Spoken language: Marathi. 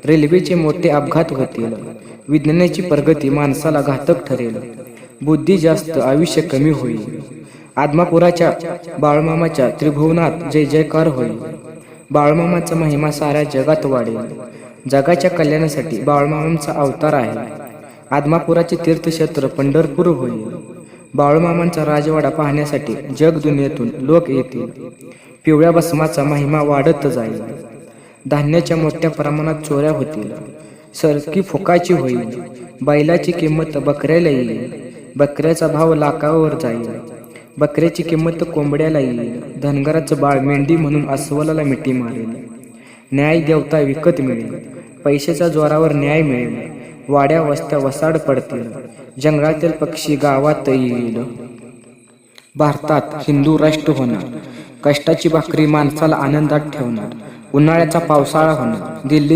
रेल्वेचे मोठे अपघात होतील. विज्ञानाची प्रगती माणसाला घातक ठरेल. बुद्धी जास्त, आयुष्य कमी होईल. आदमापुराच्या बाळूमामाच्या त्रिभुवनात जय जयकार होईल. बाळूमामाचा महिमा साऱ्या जगात वाढेल. जगाच्या कल्याणासाठी बाळूमामांचा अवतार आहे. आदमापुराचे तीर्थक्षेत्र पंढरपूर होईल. बाळूमामांचा राजवाडा पाहण्यासाठी जग दुनियेतून लोक येतील. पिवळ्या भस्माचा महिमा वाढत जाईल. धान्याच्या मोठ्या प्रमाणात चोऱ्या होतील. सरकी फुकाची होईल. बैलाची किंमत बकऱ्याला येईल. बकऱ्याचा भाव लाखावर जाईल. बकऱ्याची किंमत कोंबड्याला येईल. धनगराचं बाळ मेंढी म्हणून अस्वलाला मिठी मारेल. न्याय देवता विकत मिळेल. पैशाच्या जोरावर न्याय मिळेल. वाड्या वस्त्या वसाड पडतील. जंगलातील पक्षी गावात येईल. भारतात हिंदू राष्ट्र होणार. कष्टाची भाकरी माणसाला आनंदात ठेवणार. उन्हाळ्याचा पावसाळा होणार. दिल्ली